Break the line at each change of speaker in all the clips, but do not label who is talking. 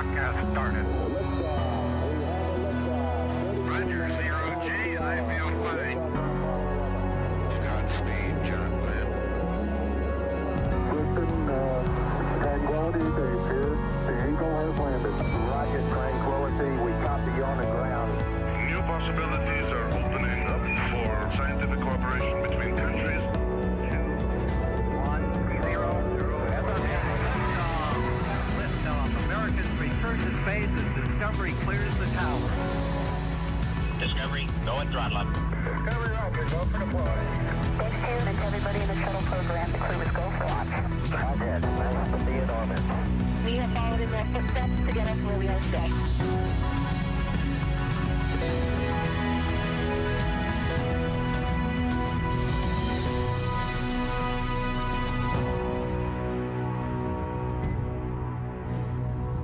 clock has started. Roger, 0G, I feel fine. Godspeed, John Glenn.
Houston, Tranquility Base here. The Eagle has landed. Rocket Tranquility, we copy you on the ground.
New possibilities are opening up for scientific cooperation between countries.
2, 1, 0, 0. Liftoff. Americans return to space as Discovery clears the tower.
Discovery, go and throttle up.
Discovery Roger, go for deploy.
Stage 2, and everybody in the shuttle program, the crew is go for launch.
Roger, nice to be in orbit.
We have followed in their footsteps to get us where we are today.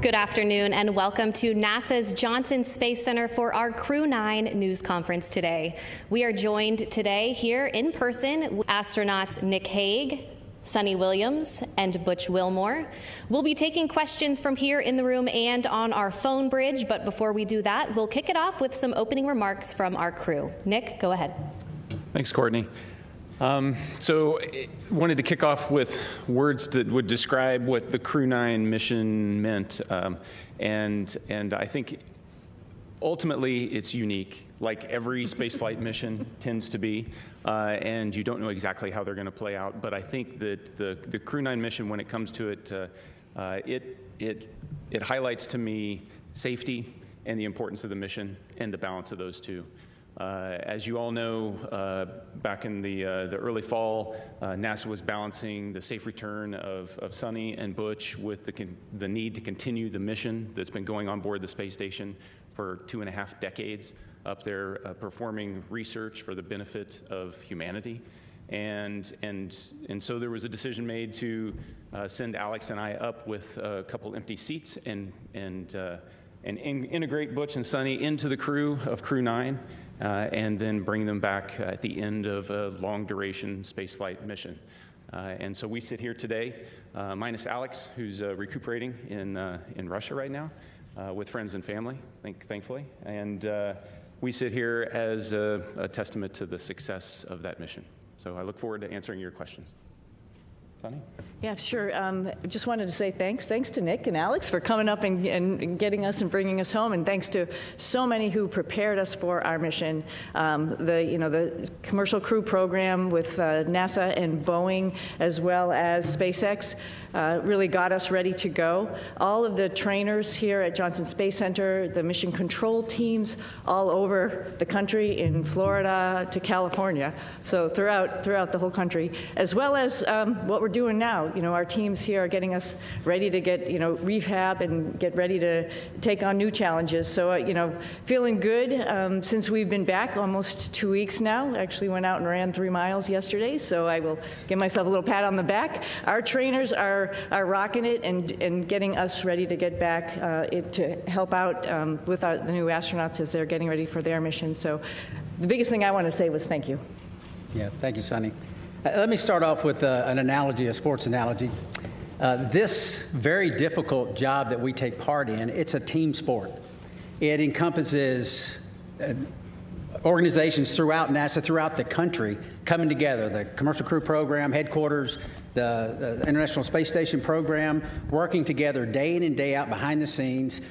Good afternoon and welcome to NASA's Johnson Space Center for our Crew-9 news conference today. We are joined today here in person with astronauts Nick Hague, Suni Williams, and Butch Wilmore. We'll be taking questions from here in the room and on our phone bridge, but before we do that, we'll kick it off with some opening remarks from our crew. Nick, go ahead.
Thanks, Courtney. Wanted to kick off with words that would describe what the Crew-9 mission meant, and I think ultimately it's unique, like every spaceflight mission tends to be, and you don't know exactly how they're going to play out. But I think that the Crew-9 mission, when it comes to it, it highlights to me safety and the importance of the mission and the balance of those two. As you all know, back in the early fall, NASA was balancing the safe return of Suni and Butch with the need to continue the mission that's been going on board the space station for 2.5 decades up there, performing research for the benefit of humanity. And so there was a decision made to send Alex and I up with a couple empty seats and integrate Butch and Suni into the crew of Crew-9. And then bring them back at the end of a long-duration spaceflight mission. And so we sit here today, minus Alex, who's recuperating in Russia right now with friends and family, thankfully. And we sit here as a testament to the success of that mission. So I look forward to answering your questions. Suni?
Yeah, sure. Just wanted to say thanks to Nick and Alex for coming up and getting us and bringing us home, and thanks to so many who prepared us for our mission. The commercial crew program with NASA and Boeing, as well as SpaceX, really got us ready to go. All of the trainers here at Johnson Space Center, the mission control teams all over the country, in Florida to California, so throughout the whole country, as well as what we're doing now. Our teams here are getting us ready to get, rehab and get ready to take on new challenges. So, feeling good since we've been back almost 2 weeks now. Actually went out and ran 3 miles yesterday, so I will give myself a little pat on the back. Our trainers are rocking it and getting us ready to get back to help out with the new astronauts as they're getting ready for their mission. So the biggest thing I want to say was thank you.
Yeah, thank you, Suni. Let me start off with an analogy, a sports analogy. This very difficult job that we take part in, it's a team sport. It encompasses organizations throughout NASA, throughout the country, coming together. The Commercial Crew Program, headquarters, the International Space Station program, working together day in and day out behind the scenes,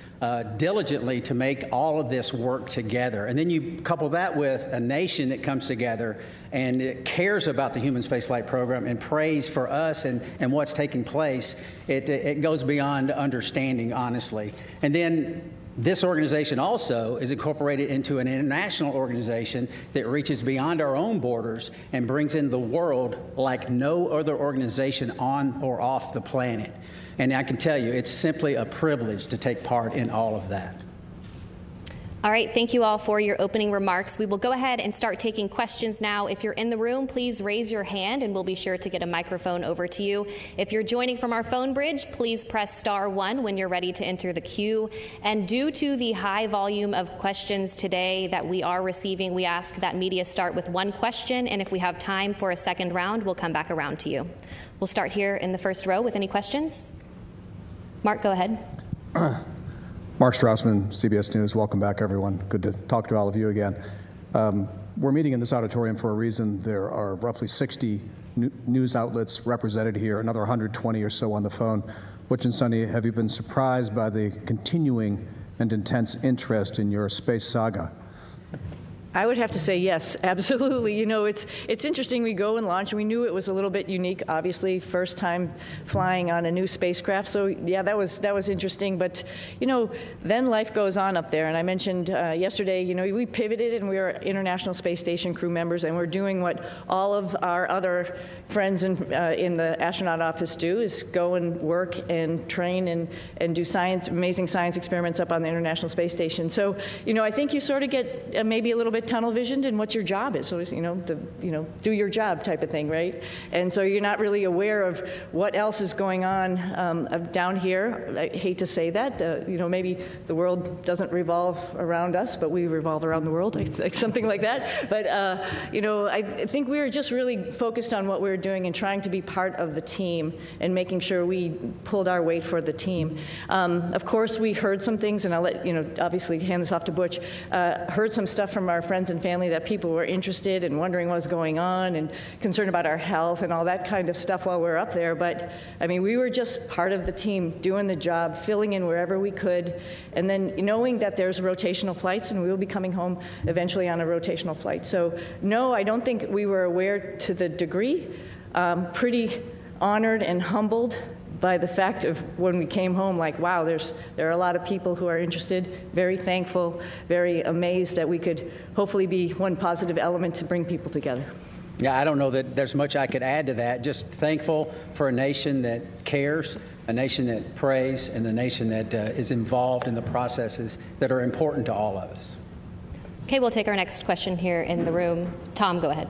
diligently to make all of this work together. And then you couple that with a nation that comes together and it cares about the human spaceflight program and prays for us and what's taking place. It goes beyond understanding, honestly. And then this organization also is incorporated into an international organization that reaches beyond our own borders and brings in the world like no other organization on or off the planet. And I can tell you, it's simply a privilege to take part in all of that.
All right, thank you all for your opening remarks. We will go ahead and start taking questions now. If you're in the room, please raise your hand and we'll be sure to get a microphone over to you. If you're joining from our phone bridge, please press *1 when you're ready to enter the queue. And due to the high volume of questions today that we are receiving, we ask that media start with 1 question, and if we have time for a second round, we'll come back around to you. We'll start here in the first row with any questions. Mark, go ahead.
Mark Strassman, CBS News. Welcome back, everyone. Good to talk to all of you again. We're meeting in this auditorium for a reason. There are roughly 60 news outlets represented here, another 120 or so on the phone. Butch and Suni, have you been surprised by the continuing and intense interest in your space saga?
I would have to say yes, absolutely. You know, it's interesting. We go and launch, and we knew it was a little bit unique. Obviously, first time flying on a new spacecraft. So yeah, that was interesting. But you know, then life goes on up there. And I mentioned yesterday, you know, we pivoted and we are International Space Station crew members, and we're doing what all of our other friends in the astronaut office do: is go and work and train and do amazing science experiments up on the International Space Station. So you know, I think you sort of get maybe a little bit tunnel visioned in what your job is. So it's, do your job type of thing, right? And so you're not really aware of what else is going on down here. I hate to say that. Maybe the world doesn't revolve around us, but we revolve around the world, like something like that. But I think we were just really focused on what we were doing and trying to be part of the team and making sure we pulled our weight for the team. Of course, we heard some things, and I'll let obviously hand this off to Butch. Heard some stuff from our friends and family that people were interested and wondering what was going on and concerned about our health and all that kind of stuff while we were up there. But I mean, we were just part of the team doing the job, filling in wherever we could, and then knowing that there's rotational flights and we will be coming home eventually on a rotational flight. So no, I don't think we were aware to the degree. Pretty honored and humbled by the fact of when we came home, like, wow, there are a lot of people who are interested, very thankful, very amazed that we could hopefully be one positive element to bring people together.
Yeah, I don't know that there's much I could add to that. Just thankful for a nation that cares, a nation that prays, and a nation that is involved in the processes that are important to all of us.
Okay, we'll take our next question here in the room. Tom, go ahead.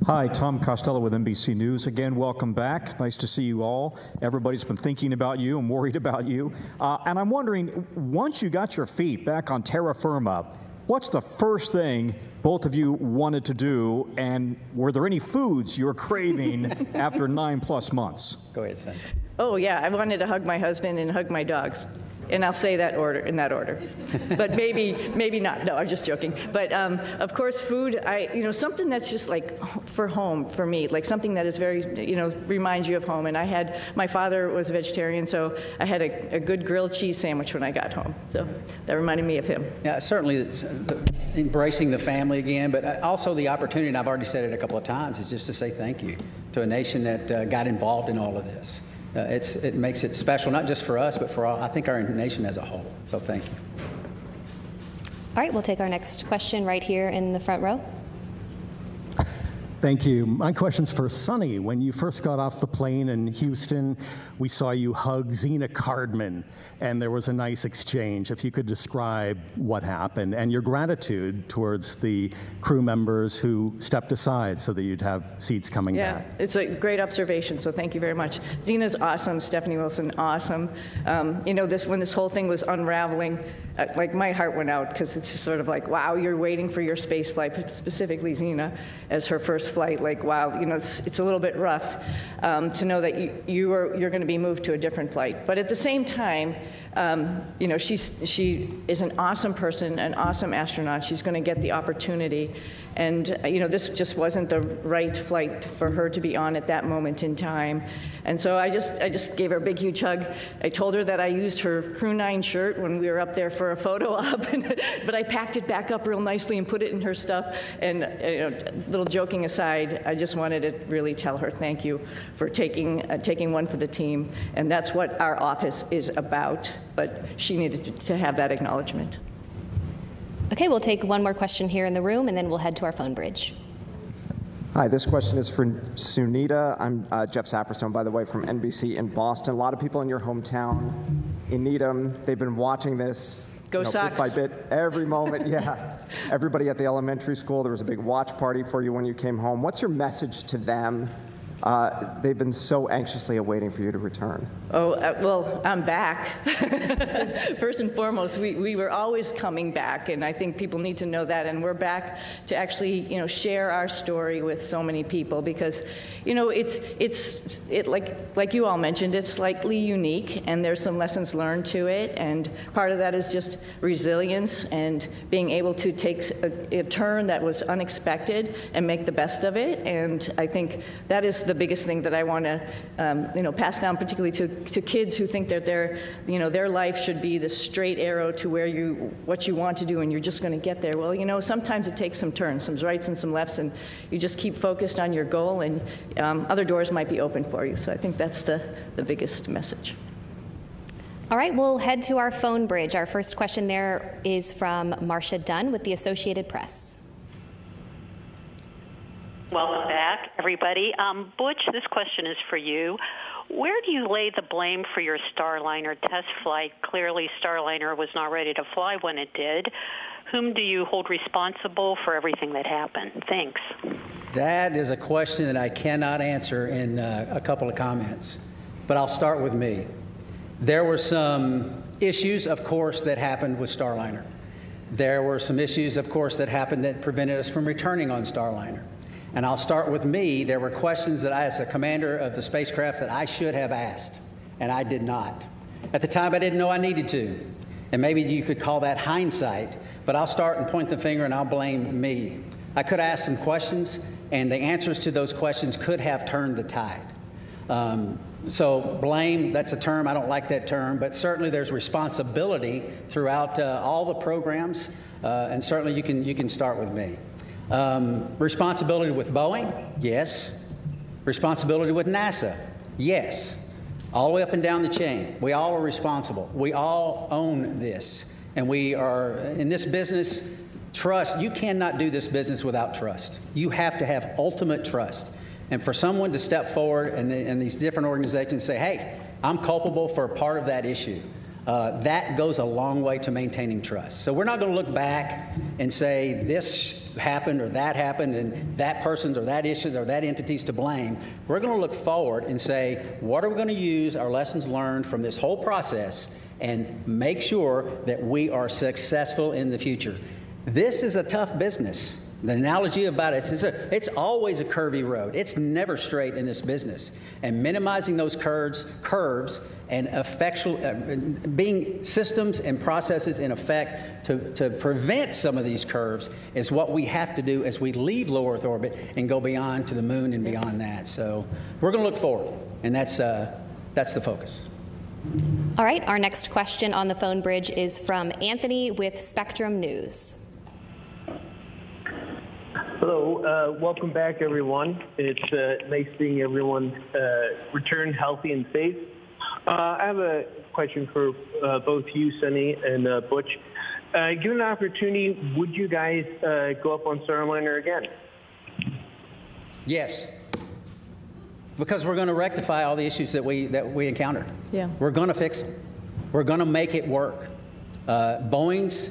Hi, Tom Costello with NBC News. Again, welcome back. Nice to see you all. Everybody's been thinking about you and worried about you. And I'm wondering, once you got your feet back on terra firma, what's the first thing both of you wanted to do? And were there any foods you were craving after 9+ months?
Go ahead, Sam.
Oh, yeah. I wanted to hug my husband and hug my dogs. And I'll say that in that order. But maybe not. No, I'm just joking. But of course, food, something that's just like for home for me, like something that is very, reminds you of home. And my father was a vegetarian, so I had a good grilled cheese sandwich when I got home. So that reminded me of him.
Yeah, certainly embracing the family again, but also the opportunity, and I've already said it a couple of times, is just to say thank you to a nation that got involved in all of this. It makes it special, not just for us, but for I think our nation as a whole. So thank you.
All right, we'll take our next question right here in the front row.
Thank you. My question's for Suni. When you first got off the plane in Houston, we saw you hug Zena Cardman, and there was a nice exchange. If you could describe what happened and your gratitude towards the crew members who stepped aside so that you'd have seats coming back.
Yeah, it's a great observation, so thank you very much. Zena's awesome, Stephanie Wilson, awesome. When this whole thing was unraveling, like my heart went out because it's just sort of like, wow, you're waiting for your space flight, specifically Zena, as her first flight. Like, wow, it's a little bit rough to know that you're going to be moved to a different flight. But at the same time, she is an awesome person, an awesome astronaut. She's going to get the opportunity. And, this just wasn't the right flight for her to be on at that moment in time. And so I just gave her a big, huge hug. I told her that I used her Crew-9 shirt when we were up there for a photo op, but I packed it back up real nicely and put it in her stuff. And, little joking aside, I just wanted to really tell her thank you for taking one for the team. And that's what our office is about. But she needed to have that acknowledgement.
Okay, we'll take one more question here in the room, and then we'll head to our phone bridge.
Hi, this question is for Sunita. I'm Jeff Saperstone, by the way, from NBC in Boston. A lot of people in your hometown, in Needham, they've been watching this
Go Sox.
Bit by bit, every moment. Yeah, everybody at the elementary school, there was a big watch party for you when you came home. What's your message to them They've been so anxiously awaiting for you to return.
Oh, well, I'm back. First and foremost, we were always coming back, and I think people need to know that. And we're back to actually, share our story with so many people because, it like you all mentioned, it's slightly unique, and there's some lessons learned to it. And part of that is just resilience and being able to take a turn that was unexpected and make the best of it. And I think that is the biggest thing that I want to, pass down, particularly to kids who think that their life should be the straight arrow to what you want to do, and you're just going to get there. Well, sometimes it takes some turns, some rights and some lefts, and you just keep focused on your goal, and other doors might be open for you. So I think that's the biggest message.
All right, we'll head to our phone bridge. Our first question there is from Marcia Dunn with the Associated Press.
Welcome back, everybody. Butch, this question is for you. Where do you lay the blame for your Starliner test flight? Clearly, Starliner was not ready to fly when it did. Whom do you hold responsible for everything that happened? Thanks.
That is a question that I cannot answer in a couple of comments, but I'll start with me. There were some issues, of course, that happened with Starliner. There were some issues, of course, that happened that prevented us from returning on Starliner. And I'll start with me. There were questions that I, as the commander of the spacecraft, that I should have asked, and I did not. At the time, I didn't know I needed to. And maybe you could call that hindsight, but I'll start and point the finger and I'll blame me. I could ask some questions, and the answers to those questions could have turned the tide. So blame, that's a term, I don't like that term, but certainly there's responsibility throughout all the programs, and certainly you can start with me. Responsibility with Boeing? Yes. Responsibility with NASA? Yes. All the way up and down the chain. We all are responsible. We all own this. And we are, in this business, trust. You cannot do this business without trust. You have to have ultimate trust. And for someone to step forward and these different organizations say, hey, I'm culpable for a part of that issue, that goes a long way to maintaining trust. So we're not going to look back and say this happened or that happened and that person's or that issue or that entity's to blame. We're going to look forward and say, what are we going to use our lessons learned from this whole process and make sure that we are successful in the future. This is a tough business. The analogy about it, it's always a curvy road. It's never straight in this business. And minimizing those curves and being systems and processes in effect to prevent some of these curves is what we have to do as we leave low Earth orbit and go beyond to the moon and beyond that. So we're going to look forward, and that's the focus.
All right, our next question on the phone bridge is from Anthony with Spectrum News.
Hello, welcome back, everyone. It's nice seeing everyone return healthy and safe. I have a question for both you, Suni, and Butch. Given an opportunity, would you guys go up on Starliner again?
Yes, because we're going to rectify all the issues that we encountered.
Yeah.
We're going to fix them. We're going to make it work. Boeing's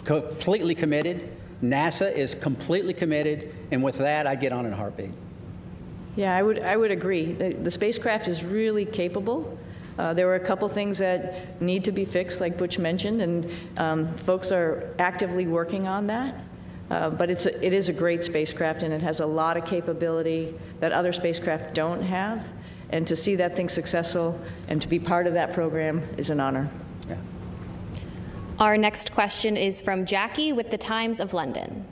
completely committed. NASA is completely committed, and with that, I get on in a heartbeat.
Yeah, I would agree. The spacecraft is really capable. There were a couple things that need to be fixed, like Butch mentioned, and folks are actively working on that. But it is a great spacecraft, and it has a lot of capability that other spacecraft don't have. And to see that thing successful and to be part of that program is an honor.
Yeah.
Our next question is from Jackie with the Times of London.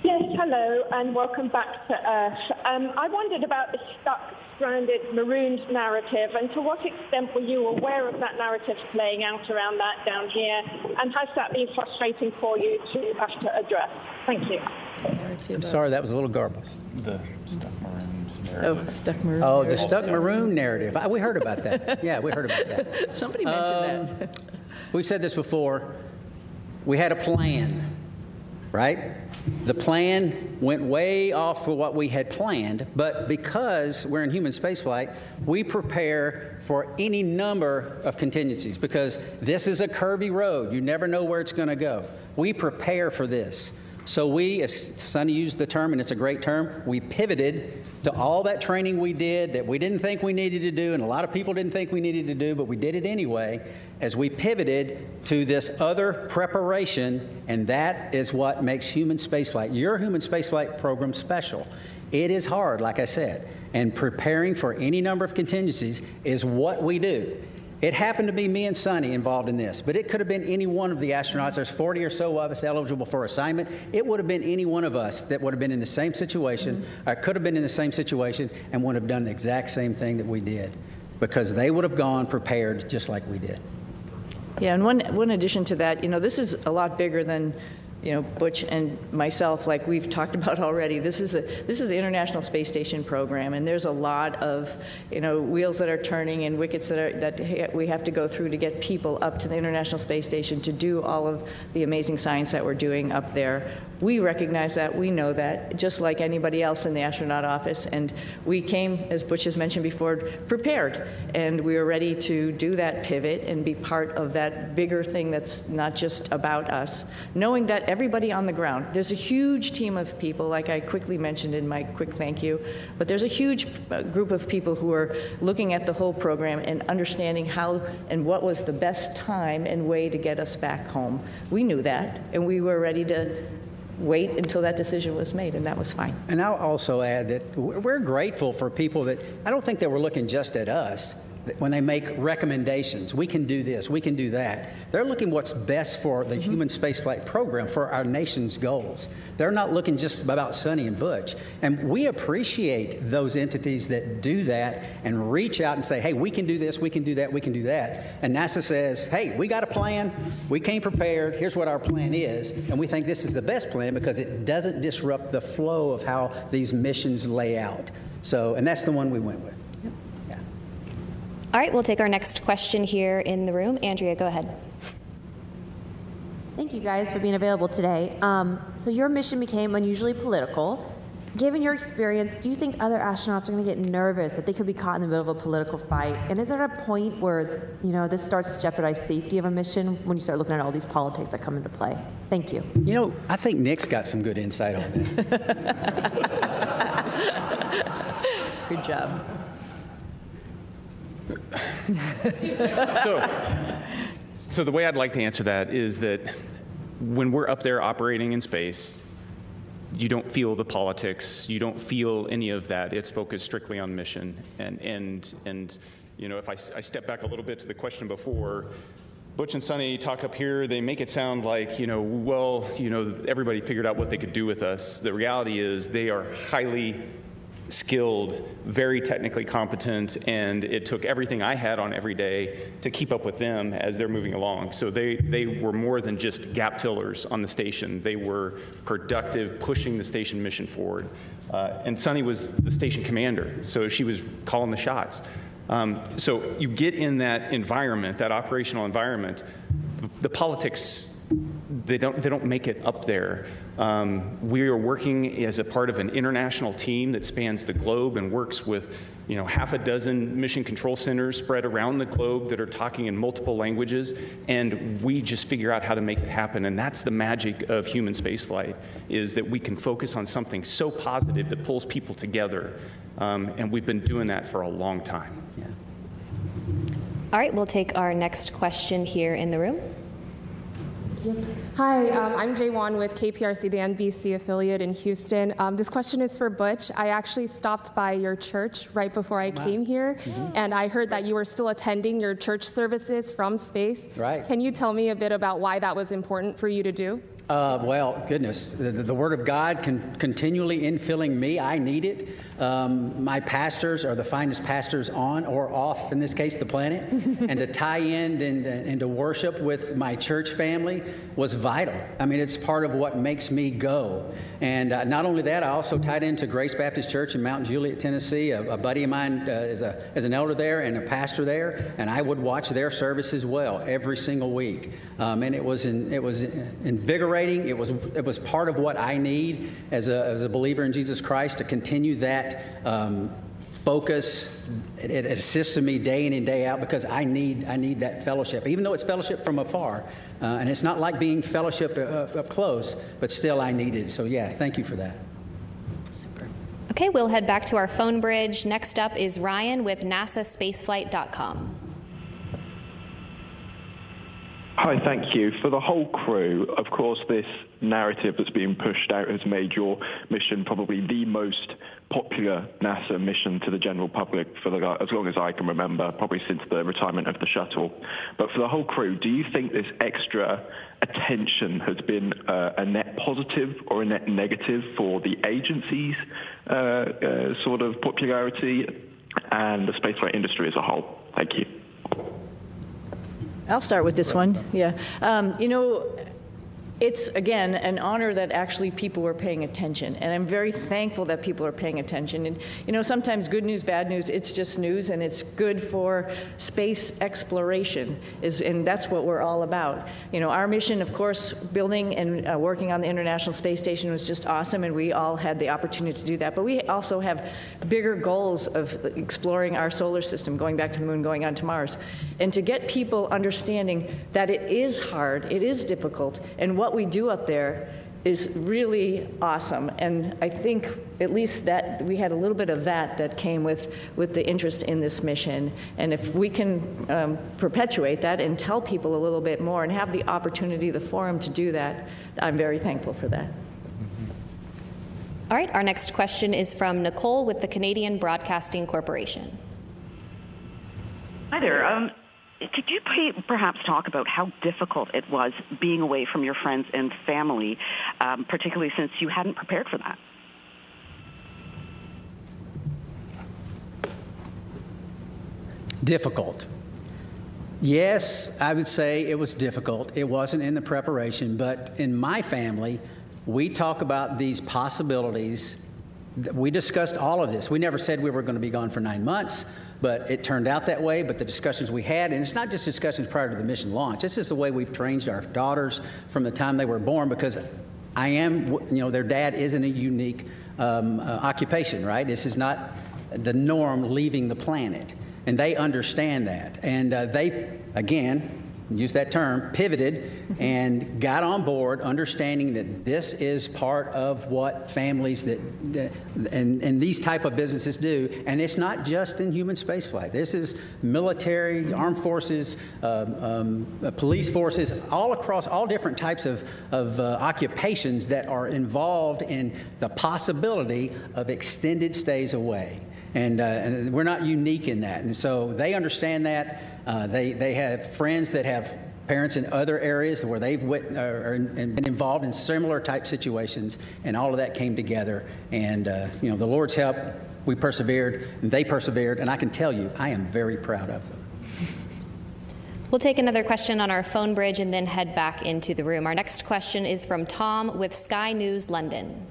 Yes, hello, and welcome back to Earth. I wondered about the stuck, stranded, marooned narrative, and to what extent were you aware of that narrative playing out around that down here, and has that been frustrating for you to have to address? Thank you.
I'm sorry, that was a little garbled.
The stuck maroons
narrative. Oh, stuck maroon.
Oh, the stuck maroon narrative. We heard about that. Yeah, we heard about that.
Somebody mentioned that.
We've said this before. We had a plan, right? The plan went way off for what we had planned, but because we're in human spaceflight, we prepare for any number of contingencies because this is a curvy road. You never know where it's going to go. We prepare for this. So we, as Suni used the term, and it's a great term, we pivoted to all that training we did that we didn't think we needed to do, and a lot of people didn't think we needed to do, but we did it anyway, as we pivoted to this other preparation, and that is what makes human spaceflight, your human spaceflight program, special. It is hard, like I said, and preparing for any number of contingencies is what we do. It happened to be me and Suni involved in this, but it could have been any one of the astronauts. There's 40 or so of us eligible for assignment. It would have been any one of us that would have been in the same situation, or could have been in the same situation, and would have done the exact same thing that we did, because they would have gone prepared just like we did.
Yeah, and one addition to that, this is a lot bigger than Butch and myself, like we've talked about already. This is the International Space Station program, and there's a lot of wheels that are turning and wickets that we have to go through to get people up to the International Space Station to do all of the amazing science that we're doing up there. We recognize that, we know that, just like anybody else in the astronaut office, and we came, as Butch has mentioned before, prepared, and we were ready to do that pivot and be part of that bigger thing that's not just about us, knowing that everybody on the ground, there's a huge team of people, like I quickly mentioned in my quick thank you, but there's a huge group of people who are looking at the whole program and understanding how and what was the best time and way to get us back home. We knew that, and we were ready to wait until that decision was made, and that was fine.
And I'll also add that we're grateful for people that, I don't think they were looking just at us when they make recommendations. We can do this, we can do that. They're looking what's best for the human spaceflight program, for our nation's goals. They're not looking just about Suni and Butch. And we appreciate those entities that do that and reach out and say, hey, we can do this, we can do that, we can do that. And NASA says, hey, we got a plan, we came prepared, here's what our plan is, and we think this is the best plan because it doesn't disrupt the flow of how these missions lay out. So, and that's the one we went with.
All right, we'll take our next question here in the room. Andrea, go ahead.
Thank you guys for being available today. So your mission became unusually political. Given your experience, do you think other astronauts are going to get nervous that they could be caught in the middle of a political fight? And is there a point where, this starts to jeopardize safety of a mission when you start looking at all these politics that come into play? Thank you.
I think Nick's got some good insight on that.
Good job.
So the way I'd like to answer that is that when we're up there operating in space, you don't feel the politics, you don't feel any of that. It's focused strictly on mission. And if I step back a little bit to the question before, Butch and Suni talk up here, they make it sound like, everybody figured out what they could do with us. The reality is they are highly skilled, very technically competent, and it took everything I had on every day to keep up with them as they're moving along. So they were more than just gap fillers on the station. They were productive, pushing the station mission forward. And Suni was the station commander, so she was calling the shots. So you get in that environment, that operational environment, the politics, they don't make it up there. We are working as a part of an international team that spans the globe and works with half a dozen mission control centers spread around the globe that are talking in multiple languages, and we just figure out how to make it happen. And that's the magic of human spaceflight, is that we can focus on something so positive that pulls people together, and we've been doing that for a long time.
Yeah.
All right, we'll take our next question here in the room.
Hi, I'm Jaywan with KPRC, the NBC affiliate in Houston. This question is for Butch. I actually stopped by your church right before I came here, and I heard that you were still attending your church services from space.
Right.
Can you tell me a bit about why that was important for you to do?
Well, goodness, the Word of God continually infilling me. I need it. My pastors are the finest pastors on or off, in this case, the planet. And to tie in and to worship with my church family was vital. I mean, it's part of what makes me go. And not only that, I also tied into Grace Baptist Church in Mount Juliet, Tennessee. A buddy of mine is an elder there and a pastor there, and I would watch their service as well every single week. And it was invigorating. It was part of what I need as a believer in Jesus Christ to continue that focus. It assists me day in and day out because I need that fellowship, even though it's fellowship from afar. And it's not like being fellowship up close, but still I need it. So yeah, thank you for that.
Okay, we'll head back to our phone bridge. Next up is Ryan with NASAspaceflight.com.
Hi, thank you. For the whole crew, of course, this narrative that's being pushed out has made your mission probably the most popular NASA mission to the general public for as long as I can remember, probably since the retirement of the shuttle. But for the whole crew, do you think this extra attention has been a net positive or a net negative for the agency's sort of popularity and the spaceflight industry as a whole? Thank you.
I'll start with this one. Yeah. It's, again, an honor that actually people were paying attention. And I'm very thankful that people are paying attention. And, sometimes good news, bad news, it's just news, and it's good for space exploration, and that's what we're all about. Our mission, of course, building and working on the International Space Station was just awesome, and we all had the opportunity to do that. But we also have bigger goals of exploring our solar system, going back to the moon, going on to Mars. And to get people understanding that it is hard, it is difficult, and what we do up there is really awesome. And I think at least that we had a little bit of that came with the interest in this mission. And if we can perpetuate that and tell people a little bit more and have the opportunity, the forum to do that, I'm very thankful for that.
All right, our next question is from Nicole with the Canadian Broadcasting Corporation.
Hi there. Could you perhaps talk about how difficult it was being away from your friends and family, particularly since you hadn't prepared for that?
Difficult. Yes, I would say it was difficult. It wasn't in the preparation, but in my family, we talk about these possibilities. We discussed all of this. We never said we were going to be gone for 9 months. But it turned out that way. But the discussions we had, and it's not just discussions prior to the mission launch. This is the way we've trained our daughters from the time they were born, because their dad isn't a unique occupation, right? This is not the norm leaving the planet. And they understand that. And they, again, use that term, pivoted and got on board, understanding that this is part of what families and these type of businesses do. And it's not just in human spaceflight. This is military, armed forces, police forces, all across all different types of occupations that are involved in the possibility of extended stays away. And we're not unique in that. And so they understand that. They have friends that have parents in other areas where they've been involved in similar type situations, and all of that came together. And, the Lord's help, we persevered, and they persevered, and I can tell you, I am very proud of them.
We'll take another question on our phone bridge and then head back into the room. Our next question is from Tom with Sky News London.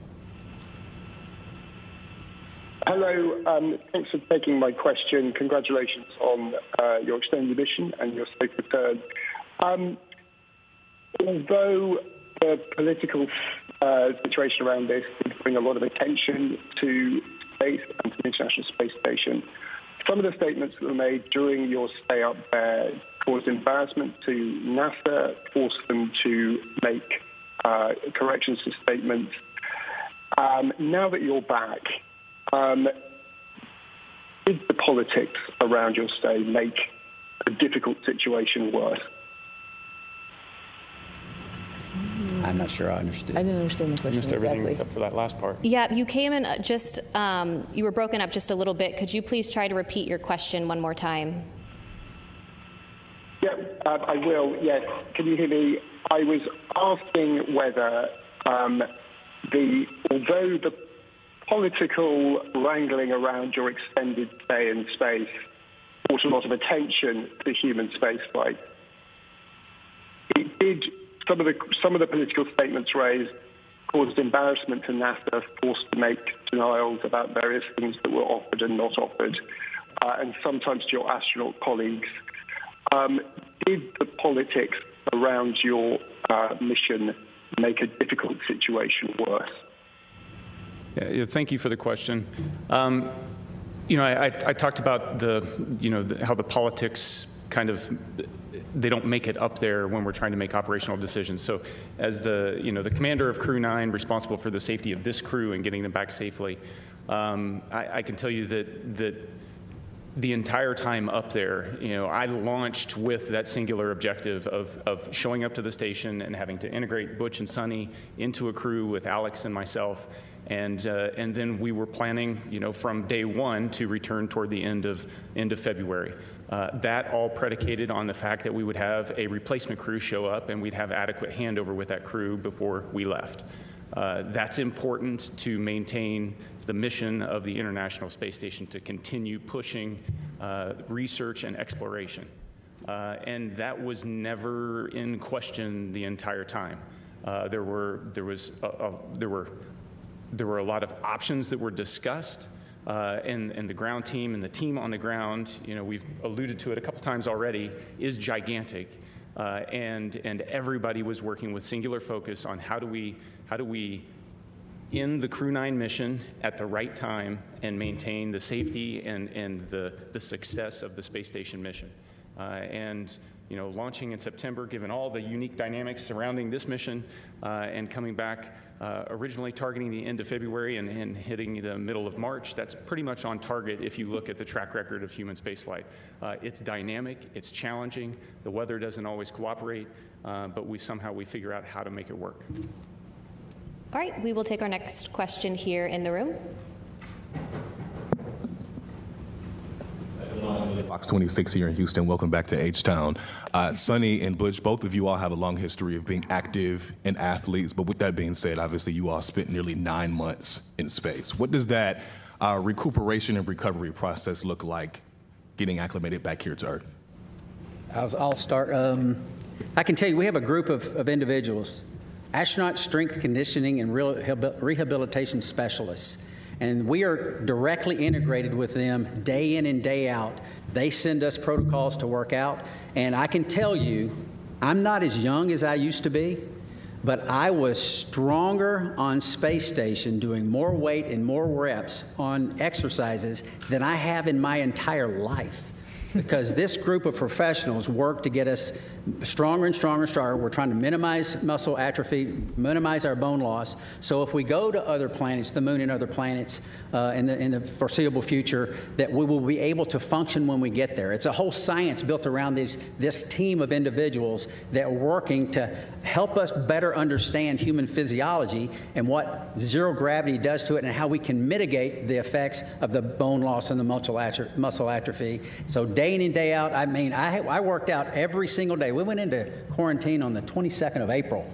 Hello, thanks for taking my question. Congratulations on your extended mission and your safe return. Although the political situation around this did bring a lot of attention to space and to the International Space Station, some of the statements that were made during your stay up there caused embarrassment to NASA, forced them to make corrections to statements. Now that you're back, did the politics around your stay make a difficult situation worse?
I'm not sure I understood.
I didn't understand the question.
Missed everything except for that last part.
Yeah, you came in you were broken up just a little bit. Could you please try to repeat your question one more time?
Yeah, I will. Yes. Can you hear me? I was asking whether, although the political wrangling around your extended stay in space brought a lot of attention to human spaceflight, it did. Some of the political statements raised caused embarrassment to NASA, forced to make denials about various things that were offered and not offered, and sometimes to your astronaut colleagues. Did the politics around your mission make a difficult situation worse?
Yeah, thank you for the question. You know, I talked about how the politics kind of, they don't make it up there when we're trying to make operational decisions. So as the commander of Crew-9, responsible for the safety of this crew and getting them back safely, I can tell you that the entire time up there, I launched with that singular objective of showing up to the station and having to integrate Butch and Suni into a crew with Alex and myself. And then we were planning, from day one to return toward the end of February. That all predicated on the fact that we would have a replacement crew show up and we'd have adequate handover with that crew before we left. That's important to maintain the mission of the International Space Station, to continue pushing research and exploration. And that was never in question the entire time. There were a lot of options that were discussed, and the ground team and the team on the ground, we've alluded to it a couple times already, is gigantic, and everybody was working with singular focus on how do we end the Crew-9 mission at the right time and maintain the safety and the success of the space station mission. Launching in September, given all the unique dynamics surrounding this mission, and coming back originally targeting the end of February and hitting the middle of March, that's pretty much on target if you look at the track record of human spaceflight. It's dynamic, it's challenging, the weather doesn't always cooperate, but we figure out how to make it work.
All right, we will take our next question here in the room.
Fox 26 here in Houston. Welcome back to H-Town. Suni and Butch, both of you all have a long history of being active and athletes, but with that being said, obviously you all spent nearly 9 months in space. What does that recuperation and recovery process look like getting acclimated back here to Earth?
I'll start. I can tell you we have a group of individuals, astronaut strength conditioning and rehabilitation specialists. And we are directly integrated with them day in and day out. They send us protocols to work out. And I can tell you, I'm not as young as I used to be, but I was stronger on space station doing more weight and more reps on exercises than I have in my entire life. Because this group of professionals work to get us stronger and stronger and stronger. We're trying to minimize muscle atrophy, minimize our bone loss. So if we go to other planets, the moon and other planets in the foreseeable future, that we will be able to function when we get there. It's a whole science built around this team of individuals that are working to help us better understand human physiology and what zero gravity does to it and how we can mitigate the effects of the bone loss and the muscle atrophy. So day in and day out, I worked out every single day. We went into quarantine on the 22nd of April.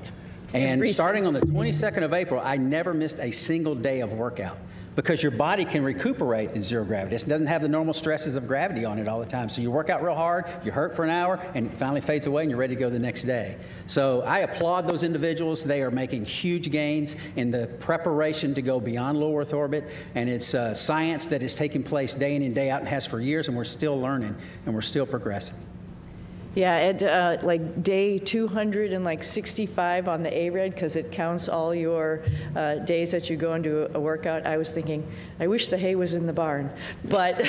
And starting on the 22nd of April, I never missed a single day of workout because your body can recuperate in zero gravity. It doesn't have the normal stresses of gravity on it all the time. So you work out real hard, you hurt for an hour, and it finally fades away and you're ready to go the next day. So I applaud those individuals. They are making huge gains in the preparation to go beyond low Earth orbit. And it's science that is taking place day in and day out and has for years, and we're still learning and we're still progressing.
Yeah, at like day 265 on the ARED, because it counts all your days that you go into a workout, I was thinking, I wish the hay was in the barn. But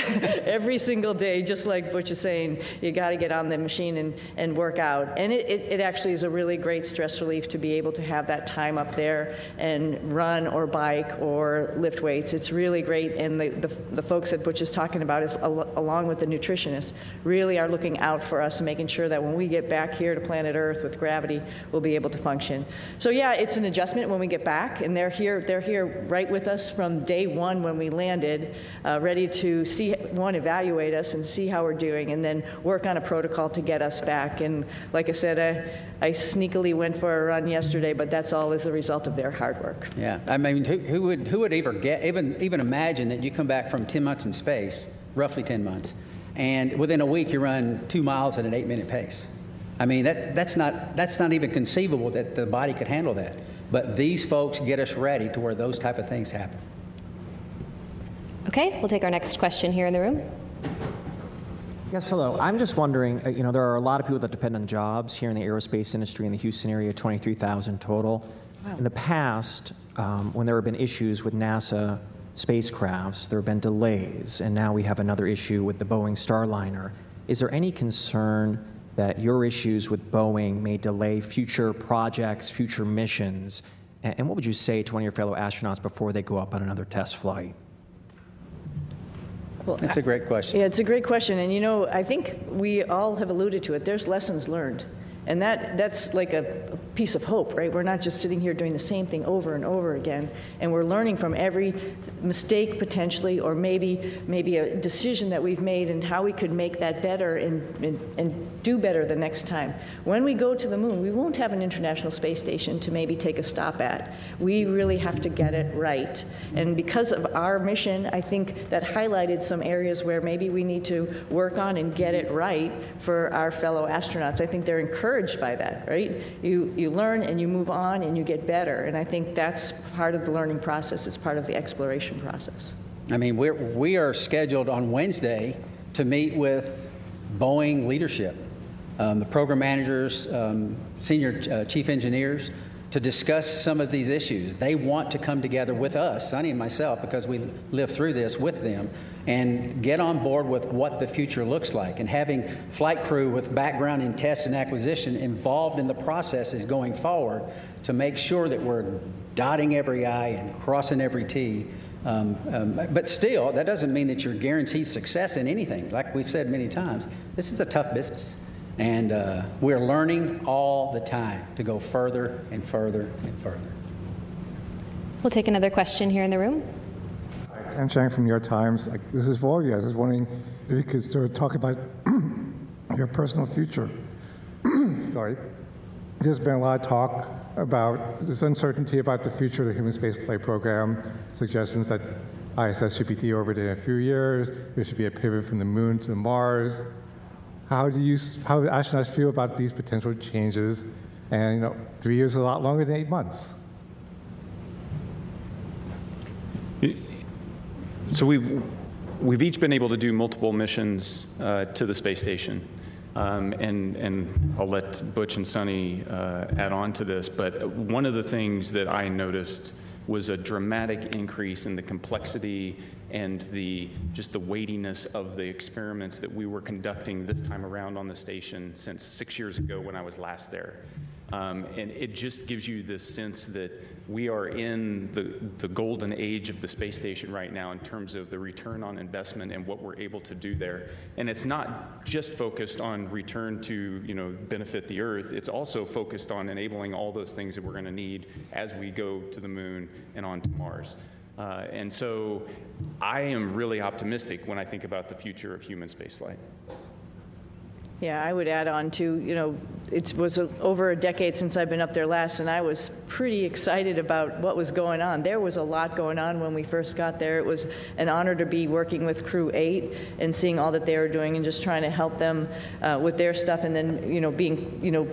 every single day, just like Butch is saying, you got to get on the machine and work out. And it actually is a really great stress relief to be able to have that time up there and run or bike or lift weights. It's really great. And the folks that Butch is talking about, is along with the nutritionists, really are looking out for us and making sure that when we get back here to planet Earth with gravity, we'll be able to function. So yeah, it's an adjustment when we get back, and they're here right with us from day one when we landed, ready to evaluate us and see how we're doing, and then work on a protocol to get us back. And like I said, I sneakily went for a run yesterday, but that's all as a result of their hard work.
Yeah, I mean, who would even imagine that you come back from 10 months in space, roughly 10 months, and within a week you run 2 miles at an 8-minute pace. I mean, that's not even conceivable that the body could handle that. But these folks get us ready to where those type of things happen.
Okay, we'll take our next question here in the room.
Yes, hello. I'm just wondering, there are a lot of people that depend on jobs here in the aerospace industry in the Houston area, 23,000 total. Wow. In the past, when there have been issues with NASA spacecrafts. There have been delays, and now we have another issue with the Boeing Starliner. Is there any concern that your issues with Boeing may delay future projects, future missions? And what would you say to one of your fellow astronauts before they go up on another test flight?
Well, that's a great question.
Yeah, it's a great question. And, you know, I think we all have alluded to it. There's lessons learned. And that's like a piece of hope, right? We're not just sitting here doing the same thing over and over again, and we're learning from every mistake potentially, or maybe a decision that we've made and how we could make that better and do better the next time. When we go to the moon, we won't have an International Space Station to maybe take a stop at. We really have to get it right. And because of our mission, I think that highlighted some areas where maybe we need to work on and get it right for our fellow astronauts. I think they're encouraged by that, right? You learn and you move on and you get better. And I think that's part of the learning process. It's part of the exploration process.
I mean, we are scheduled on Wednesday to meet with Boeing leadership, the program managers, senior chief engineers, to discuss some of these issues. They want to come together with us, Suni and myself, because we lived through this with them, and get on board with what the future looks like. And having flight crew with background in test and acquisition involved in the processes going forward to make sure that we're dotting every I and crossing every T. But still, that doesn't mean that you're guaranteed success in anything. Like we've said many times, this is a tough business. And we're learning all the time to go further and further and further.
We'll take another question here in the room.
I'm Chang from New York Times. This is for all of you guys. I was wondering if you could sort of talk about your personal future. Sorry. There's been a lot of talk about this uncertainty about the future of the human spaceflight program, suggestions that ISS should be deorbited in a few years, there should be a pivot from the moon to Mars. How do astronauts feel about these potential changes? And, you know, 3 years is a lot longer than 8 months.
So we've each been able to do multiple missions to the space station, and I'll let Butch and Suni add on to this. But one of the things that I noticed was a dramatic increase in the complexity and just the weightiness of the experiments that we were conducting this time around on the station since 6 years ago when I was last there. And it just gives you this sense that we are in the golden age of the space station right now in terms of the return on investment and what we're able to do there. And it's not just focused on return to, you know, benefit the Earth. It's also focused on enabling all those things that we're going to need as we go to the moon and on to Mars. And so I am really optimistic when I think about the future of human spaceflight.
Yeah, I would add on to, you know, it was over a decade since I've been up there last, and I was pretty excited about what was going on. There was a lot going on when we first got there. It was an honor to be working with Crew-9 and seeing all that they were doing and just trying to help them with their stuff, and then, you know, being, you know,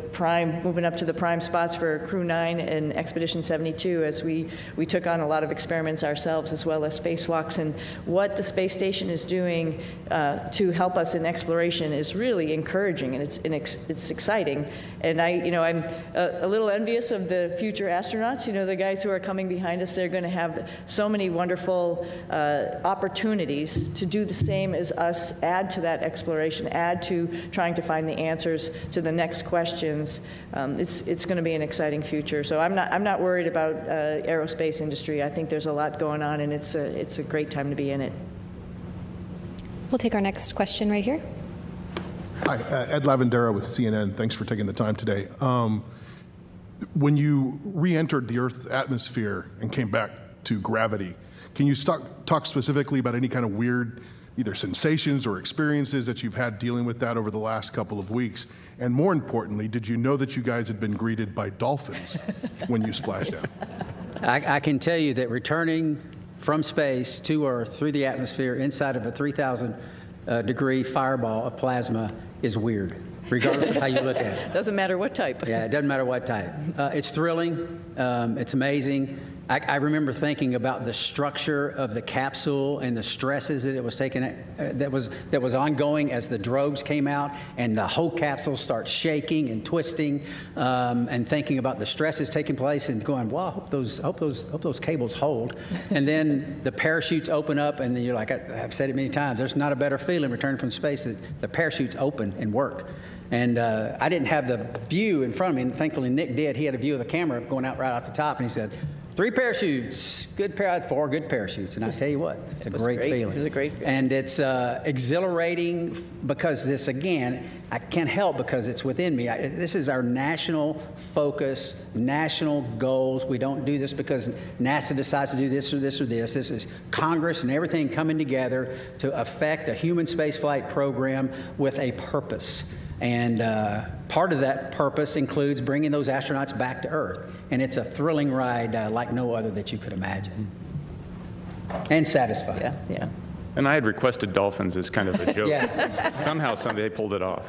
moving up to the prime spots for Crew-9 and Expedition 72 as we took on a lot of experiments ourselves as well as spacewalks. And what the space station is doing to help us in exploration is really encouraging, and it's exciting. And I'm a little envious of the future astronauts. You know, the guys who are coming behind us, they're going to have so many wonderful opportunities to do the same as us, add to that exploration, add to trying to find the answers to the next questions. It's going to be an exciting future. So I'm not worried about aerospace industry. I think there's a lot going on, and it's a great time to be in it.
We'll take our next question right here.
Hi, Ed Lavandera with CNN. Thanks for taking the time today. When you re-entered the Earth's atmosphere and came back to gravity, can you talk specifically about any kind of weird either sensations or experiences that you've had dealing with that over the last couple of weeks? And more importantly, did you know that you guys had been greeted by dolphins when you splashed down?
I can tell you that returning from space to Earth through the atmosphere inside of a 3,000 degree fireball of plasma is weird, regardless of how you look at it.
Doesn't matter what type.
Yeah, it doesn't matter what type. It's thrilling. It's amazing. I remember thinking about the structure of the capsule and the stresses that it was taking, that was ongoing as the drogues came out, and the whole capsule starts shaking and twisting, and thinking about the stresses taking place, and going, "Wow, I hope those cables hold." And then the parachutes open up, and then you're like, I've said it many times, there's not a better feeling returning from space that the parachutes open and work. And I didn't have the view in front of me, and thankfully Nick did. He had a view of the camera going out right off the top, and he said, 3 parachutes, I had 4 good parachutes. And I tell you what, it's a great feeling.
It was a great feeling.
And it's exhilarating because this, again, I can't help because it's within me. This is our national focus, national goals. We don't do this because NASA decides to do this or this or this. This is Congress and everything coming together to affect a human spaceflight program with a purpose. And part of that purpose includes bringing those astronauts back to Earth. And it's a thrilling ride like no other that you could imagine. And satisfying.
Yeah, yeah.
And I had requested dolphins as kind of a joke.
Yeah.
Somehow they pulled it off.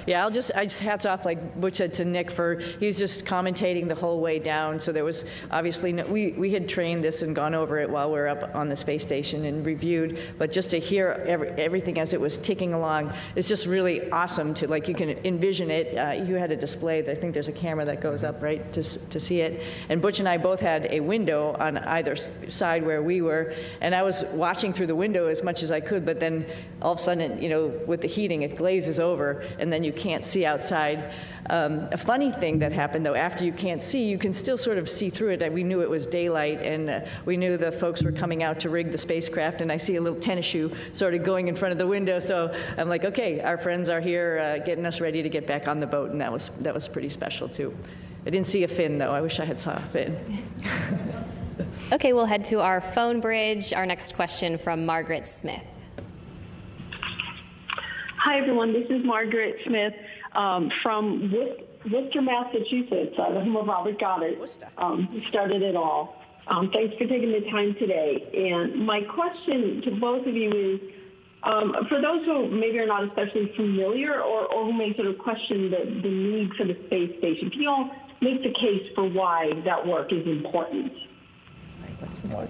Yeah, I just hats off, like Butch said, to Nick he was just commentating the whole way down. So there was obviously, we had trained this and gone over it while we were up on the space station and reviewed, but just to hear everything as it was ticking along, it's just really awesome to, like, you can envision it. You had a display, I think there's a camera that goes up, right, to see it. And Butch and I both had a window on either side where we were, and I was watching through the window as much as I could, but then all of a sudden, with the heating, it glazes over, and then you can't see outside. A funny thing that happened, though, after you can't see, you can still sort of see through it. We knew it was daylight, and we knew the folks were coming out to rig the spacecraft, and I see a little tennis shoe sort of going in front of the window, so I'm like, okay, our friends are here getting us ready to get back on the boat, and that was pretty special, too. I didn't see a fin, though. I wish I had saw a fin.
Okay, we'll head to our phone bridge. Our next question from Margaret Smith.
Hi, everyone. This is Margaret Smith from Worcester, Massachusetts, the home of Robert Goddard. Who started it all. Thanks for taking the time today. And my question to both of you is, for those who maybe are not especially familiar or who may sort of question the need for the space station, can you all make the case for why that work is important?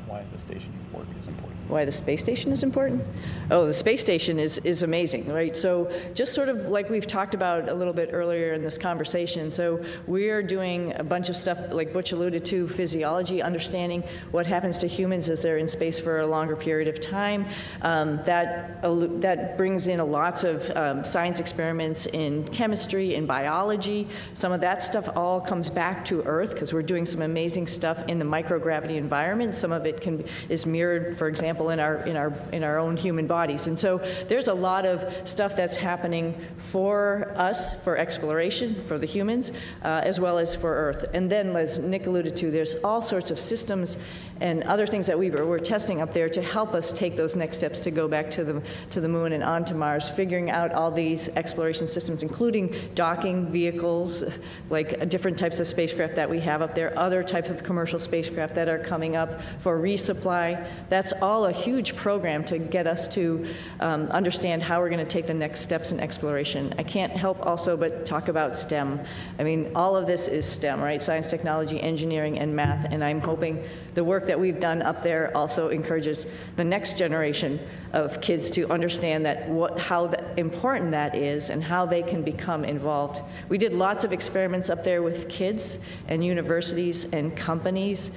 Why the station work is important.
Why the space station is important? Oh, the space station is amazing, right? So just sort of like we've talked about a little bit earlier in this conversation, so we are doing a bunch of stuff, like Butch alluded to, physiology, understanding what happens to humans as they're in space for a longer period of time. That brings in lots of science experiments in chemistry, in biology. Some of that stuff all comes back to Earth because we're doing some amazing stuff in the microgravity environment. Some of it is mirrored, for example, in our own human bodies. And so there's a lot of stuff that's happening for us, for exploration, for the humans, as well as for Earth. And then, as Nick alluded to, there's all sorts of systems and other things that we're testing up there to help us take those next steps to go back to the moon and onto Mars, figuring out all these exploration systems, including docking vehicles, like different types of spacecraft that we have up there, other types of commercial spacecraft that are coming up for resupply. That's all a huge program to get us to understand how we're going to take the next steps in exploration. I can't help also but talk about STEM. I mean, all of this is STEM, right? Science, technology, engineering, and math, and I'm hoping the work that we've done up there also encourages the next generation of kids to understand that how important that is and how they can become involved. We did lots of experiments up there with kids and universities and companies,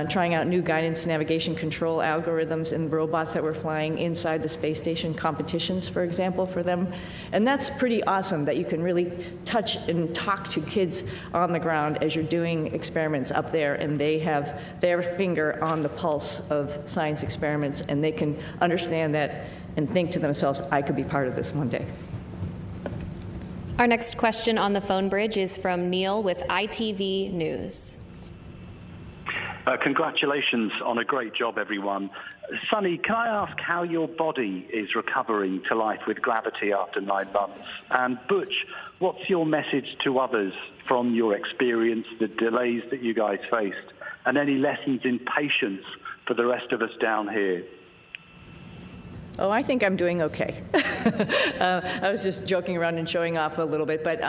trying out new guidance, navigation, control algorithms and robots that were flying inside the space station, competitions, for example, for them. And that's pretty awesome that you can really touch and talk to kids on the ground as you're doing experiments up there, and they have their finger on the pulse of science experiments, and they can understand that and think to themselves, I could be part of this one day.
Our next question on the phone bridge is from Neil with ITV News.
Congratulations on a great job, everyone. Suni, can I ask how your body is recovering to life with gravity after 9 months? And Butch, what's your message to others from your experience, the delays that you guys faced, and any lessons in patience for the rest of us down here?
Oh, I think I'm doing okay. I was just joking around and showing off a little bit, but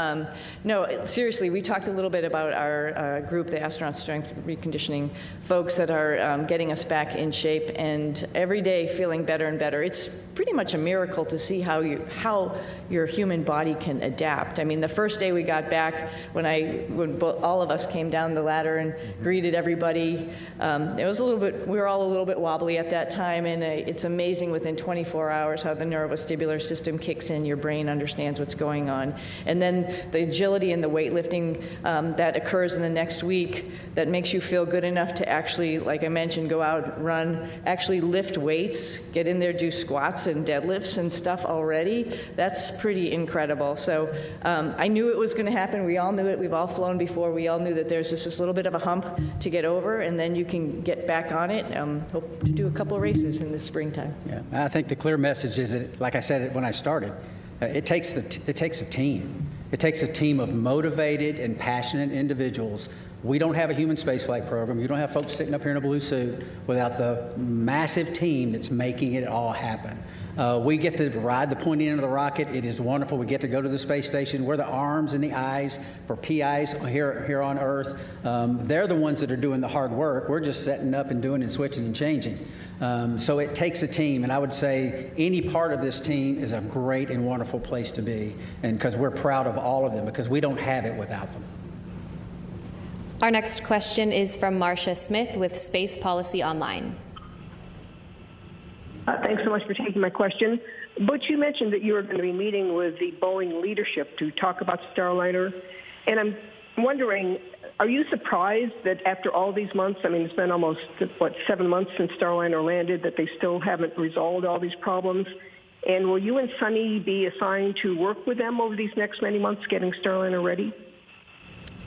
no, seriously, we talked a little bit about our group, the Astronaut Strength Reconditioning folks that are getting us back in shape, and every day feeling better and better. It's pretty much a miracle to see how your human body can adapt. I mean, the first day we got back, when all of us came down the ladder and greeted everybody, it was we were all a little bit wobbly at that time, and it's amazing within 24 hours how the neurovestibular system kicks in, your brain understands what's going on. And then the agility and the weightlifting that occurs in the next week that makes you feel good enough to actually, like I mentioned, go out, run, actually lift weights, get in there, do squats and deadlifts and stuff already. That's pretty incredible. So I knew it was going to happen. We all knew it. We've all flown before. We all knew that there's just this little bit of a hump to get over, and then you can get back on it. Hope to do a couple of races in the springtime.
Yeah, I think the clear message is that, like I said when I started, it takes a team. It takes a team of motivated and passionate individuals. We don't have a human spaceflight program. You don't have folks sitting up here in a blue suit without the massive team that's making it all happen. We get to ride the pointy end of the rocket. It is wonderful. We get to go to the space station. We're the arms and the eyes for PIs here on Earth. They're the ones that are doing the hard work. We're just setting up and doing and switching and changing. So it takes a team, and I would say any part of this team is a great and wonderful place to be, and because we're proud of all of them, because we don't have it without them.
Our next question is from Marcia Smith with Space Policy Online.
Thanks so much for taking my question. Butch, you mentioned that you were going to be meeting with the Boeing leadership to talk about Starliner, and I'm wondering, are you surprised that after all these months, I mean, it's been almost, 7 months since Starliner landed, that they still haven't resolved all these problems? And will you and Suni be assigned to work with them over these next many months getting Starliner ready?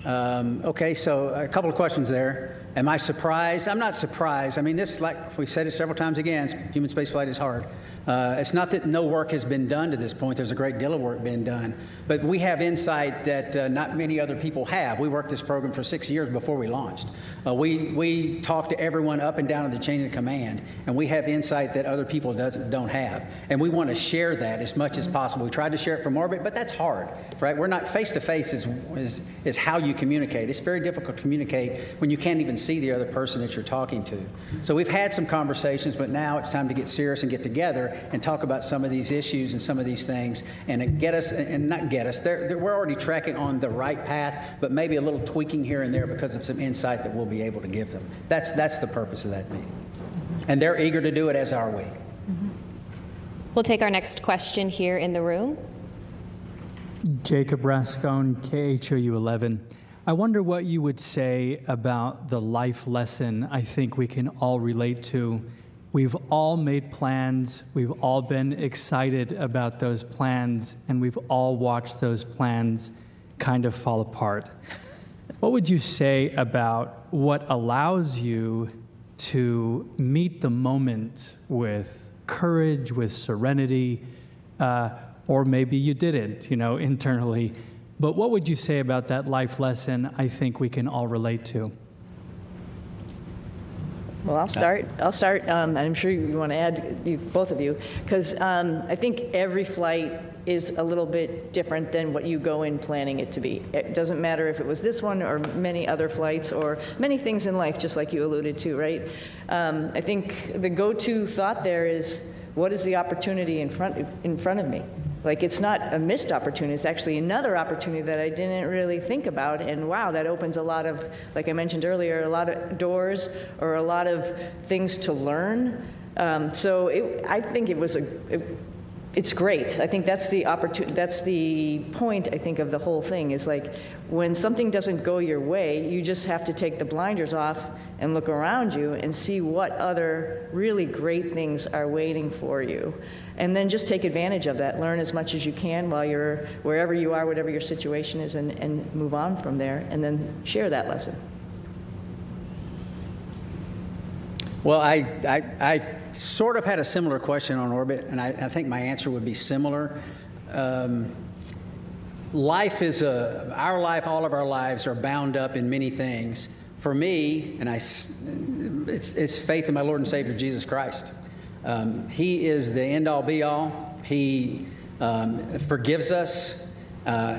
Okay, so a couple of questions there. Am I surprised? I'm not surprised. I mean, this, like we've said it several times again, human spaceflight is hard. It's not that no work has been done to this point. There's a great deal of work being done. But we have insight that not many other people have. We worked this program for 6 years before we launched. We talk to everyone up and down in the chain of command, and we have insight that other people don't have. And we want to share that as much as possible. We tried to share it from orbit, but that's hard, right? We're not face-to-face is how you communicate. It's very difficult to communicate when you can't even see the other person that you're talking to. So we've had some conversations, but now it's time to get serious and get together and talk about some of these issues and some of these things, and get us, and not get us, we're already tracking on the right path, but maybe a little tweaking here and there because of some insight that we'll be able to give them. That's the purpose of that meeting. And they're eager to do it, as are we.
We'll take our next question here in the room.
Jacob Rascone, KHOU 11. I wonder what you would say about the life lesson I think we can all relate to. We've all made plans, we've all been excited about those plans, and we've all watched those plans kind of fall apart. What would you say about what allows you to meet the moment with courage, with serenity, or maybe you didn't, internally. But what would you say about that life lesson I think we can all relate to?
Well, I'll start. I'm sure you want to add, both of you, because I think every flight is a little bit different than what you go in planning it to be. It doesn't matter if it was this one or many other flights or many things in life, just like you alluded to, right? I think the go-to thought there is, what is the opportunity in front of me? Like, it's not a missed opportunity, it's actually another opportunity that I didn't really think about, and wow, that opens a lot of, like I mentioned earlier, a lot of doors or a lot of things to learn. I think it's great. I think that's the opportunity. That's the point, I think, of the whole thing, is like, when something doesn't go your way, you just have to take the blinders off and look around you and see what other really great things are waiting for you. And then just take advantage of that. Learn as much as you can while you're wherever you are, whatever your situation is, and move on from there, and then share that lesson.
Well, I sort of had a similar question on orbit, and I think my answer would be similar. Life is our life, all of our lives are bound up in many things. For me, and it's faith in my Lord and Savior, Jesus Christ. He is the end-all, be-all. He forgives us.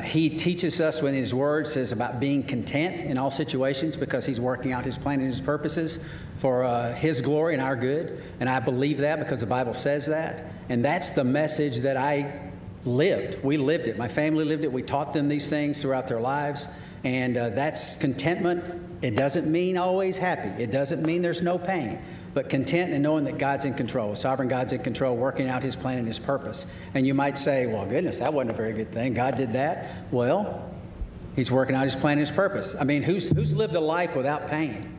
He teaches us when His Word says about being content in all situations because He's working out His plan and His purposes for His glory and our good. And I believe that because the Bible says that. And that's the message that I lived. We lived it. My family lived it. We taught them these things throughout their lives. And that's contentment. It doesn't mean always happy. It doesn't mean there's no pain. But content and knowing that God's in control, sovereign God's in control, working out His plan and His purpose. And you might say, well, goodness, that wasn't a very good thing. God did that. Well, He's working out His plan and His purpose. I mean, who's lived a life without pain?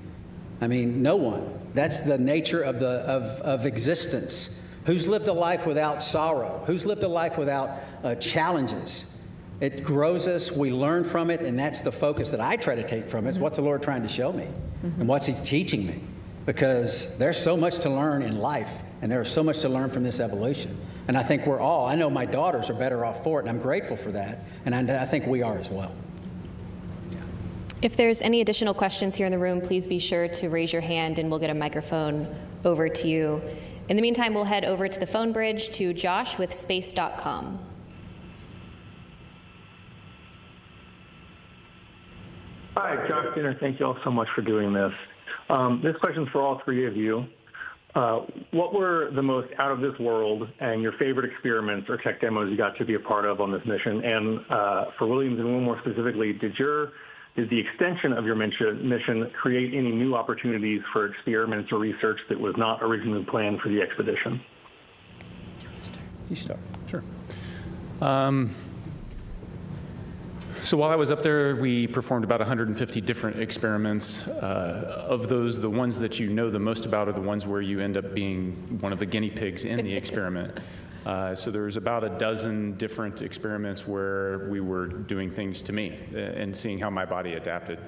I mean, no one. That's the nature of existence. Who's lived a life without sorrow? Who's lived a life without challenges? It grows us. We learn from it, and that's the focus that I try to take from it. It's what's the Lord trying to show me, and what's He teaching me. Because there's so much to learn in life, and there's so much to learn from this evolution. And I think I know my daughters are better off for it, and I'm grateful for that. And I think we are as well.
If there's any additional questions here in the room, please be sure to raise your hand, and we'll get a microphone over to you. In the meantime, we'll head over to the phone bridge to Josh with space.com.
Hi, Josh Dinner. Thank you all so much for doing this. This question's for all three of you. What were the most out of this world and your favorite experiments or tech demos you got to be a part of on this mission? And for Williams and Wilmore specifically, did the extension of your mission create any new opportunities for experiments or research that was not originally planned for the expedition?
You start.
Sure. So while I was up there, we performed about 150 different experiments. Of those, the ones that you know the most about are the ones where you end up being one of the guinea pigs in the experiment. So there's about a dozen different experiments where we were doing things to me and seeing how my body adapted.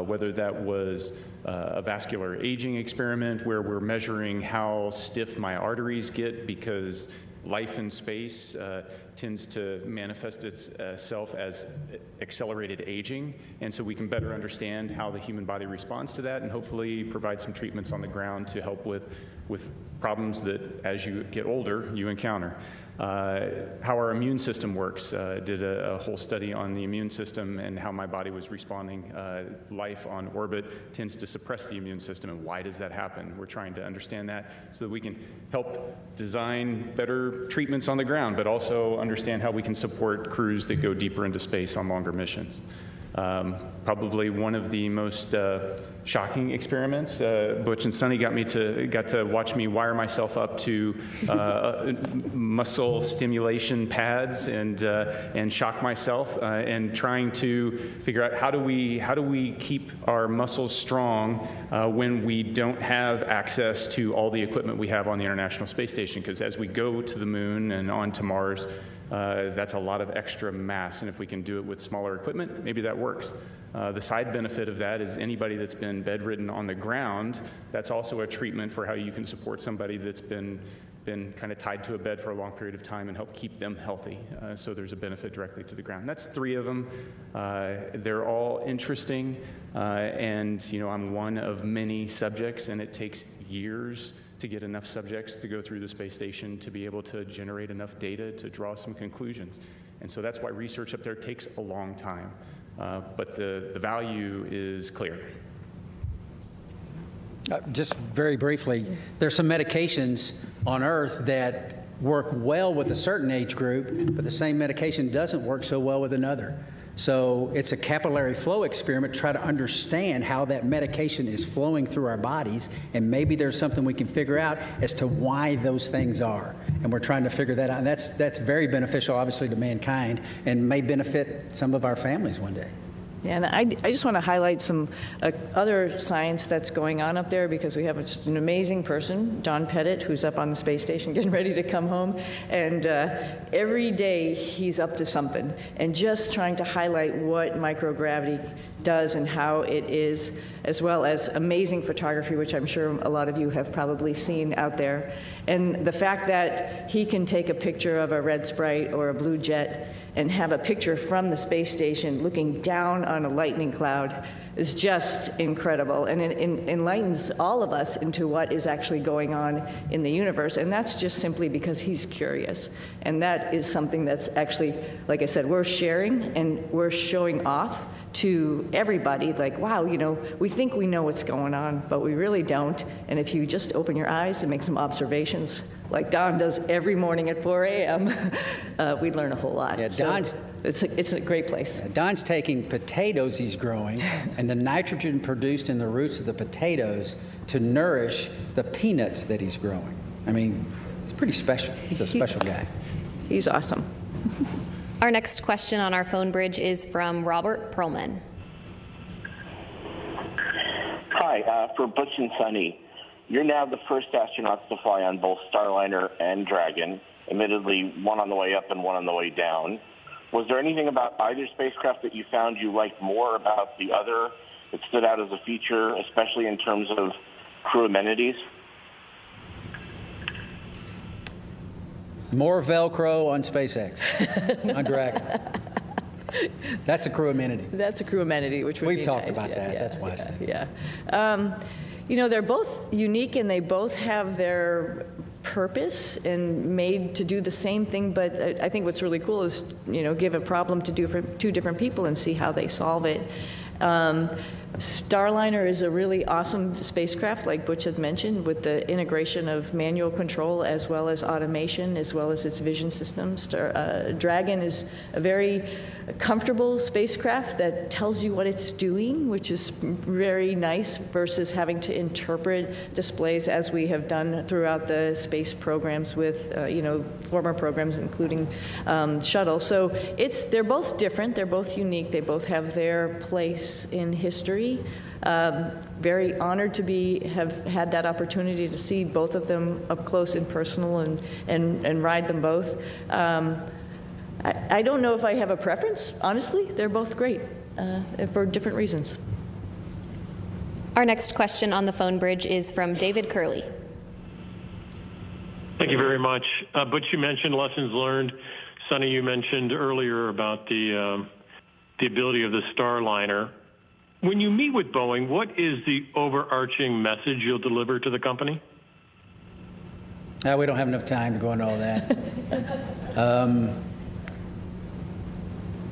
Whether that was a vascular aging experiment where we're measuring how stiff my arteries get because life in space tends to manifest itself as accelerated aging, and so we can better understand how the human body responds to that and hopefully provide some treatments on the ground to help with problems that as you get older you encounter. How our immune system works. Did a whole study on the immune system and how my body was responding. Life on orbit tends to suppress the immune system, and why does that happen? We're trying to understand that so that we can help design better treatments on the ground, but also understand how we can support crews that go deeper into space on longer missions. Probably one of the most shocking experiments. Butch and Suni got to watch me wire myself up to muscle stimulation pads and shock myself and trying to figure out how do we keep our muscles strong when we don't have access to all the equipment we have on the International Space Station, because as we go to the moon and on to Mars, that's a lot of extra mass, and if we can do it with smaller equipment, maybe that works. The side benefit of that is anybody that's been bedridden on the ground, that's also a treatment for how you can support somebody that's been kind of tied to a bed for a long period of time and help keep them healthy. So there's a benefit directly to the ground. That's three of them. They're all interesting, and I'm one of many subjects, and it takes years to get enough subjects to go through the space station to be able to generate enough data to draw some conclusions. And so that's why research up there takes a long time. But the value is clear.
Just very briefly, there's some medications on Earth that work well with a certain age group, but the same medication doesn't work so well with another. So it's a capillary flow experiment to try to understand how that medication is flowing through our bodies, and maybe there's something we can figure out as to why those things are. And we're trying to figure that out. And that's very beneficial, obviously, to mankind, and may benefit some of our families one day.
Yeah, and I just want to highlight some other science that's going on up there, because we have just an amazing person, Don Pettit, who's up on the space station getting ready to come home. And every day he's up to something and just trying to highlight what microgravity does and how it is, as well as amazing photography, which I'm sure a lot of you have probably seen out there. And the fact that he can take a picture of a red sprite or a blue jet and have a picture from the space station looking down on a lightning cloud is just incredible, and it enlightens all of us into what is actually going on in the universe. And that's just simply because he's curious. And that is something that's actually, like I said, we're sharing and we're showing off to everybody, like, wow, you know, we think we know what's going on, but we really don't. And if you just open your eyes and make some observations, like Don does every morning at 4 a.m., we learn a whole lot.
Yeah, Don's,
it's a great place.
Don's taking potatoes he's growing and the nitrogen produced in the roots of the potatoes to nourish the peanuts that he's growing. I mean, it's pretty special. He's a special guy.
He's awesome.
Our next question on our phone bridge is from Robert Perlman.
Hi, for Butch and Suni. You're now the first astronauts to fly on both Starliner and Dragon, admittedly one on the way up and one on the way down. Was there anything about either spacecraft that you found you liked more about the other that stood out as a feature, especially in terms of crew amenities?
More Velcro on SpaceX, on Dragon. That's a crew amenity.
That's a crew amenity, which would be
We've talked
nice.
about that. That's why I said it.
Yeah. You know, they're both unique and they both have their purpose and made to do the same thing, but I think what's really cool is, you know, give a problem to two different people and see how they solve it. Starliner is a really awesome spacecraft, like Butch had mentioned, with the integration of manual control as well as automation, as well as its vision systems. Dragon is a very comfortable spacecraft that tells you what it's doing, which is very nice versus having to interpret displays as we have done throughout the space programs with, you know, former programs, including shuttle. So they're both different, they're both unique, they both have their place in history. Very honored to have had that opportunity to see both of them up close and personal and ride them both. I don't know if I have a preference, honestly. They're both great for different reasons.
Our next question on the phone bridge is from David Curley.
Thank you very much. Butch, you mentioned lessons learned. Suni, you mentioned earlier about the ability of the Starliner. When you meet with Boeing, what is the overarching message you'll deliver to the company?
We don't have enough time to go into all that.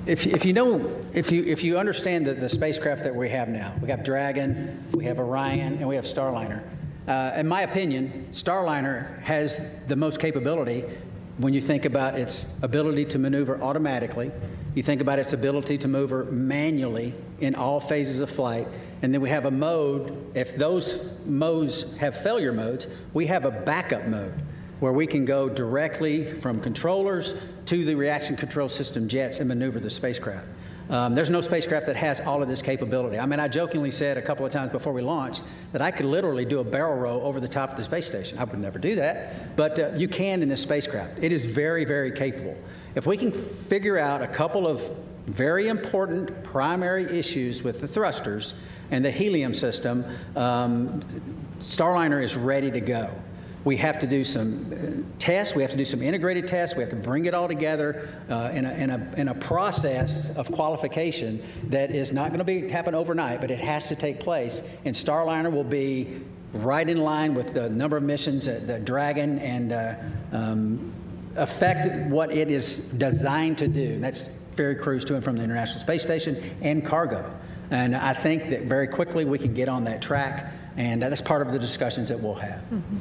If you understand the spacecraft that we have now, we have Dragon, we have Orion, and we have Starliner. In my opinion, Starliner has the most capability when you think about its ability to maneuver automatically. You think about its ability to maneuver manually in all phases of flight. And then we have a mode, if those modes have failure modes, we have a backup mode where we can go directly from controllers to the reaction control system jets and maneuver the spacecraft. There's no spacecraft that has all of this capability. I mean, I jokingly said a couple of times before we launched that I could literally do a barrel roll over the top of the space station. I would never do that, but you can in this spacecraft. It is very, very capable. If we can figure out a couple of very important primary issues with the thrusters and the helium system, Starliner is ready to go. We have to do some tests. We have to do some integrated tests. We have to bring it all together in a process of qualification that is not going to happen overnight, but it has to take place. And Starliner will be right in line with the number of missions that Dragon and affect what it is designed to do. And that's ferry crews to and from the International Space Station and cargo. And I think that very quickly we can get on that track, and that's part of the discussions that we'll have.
Mm-hmm.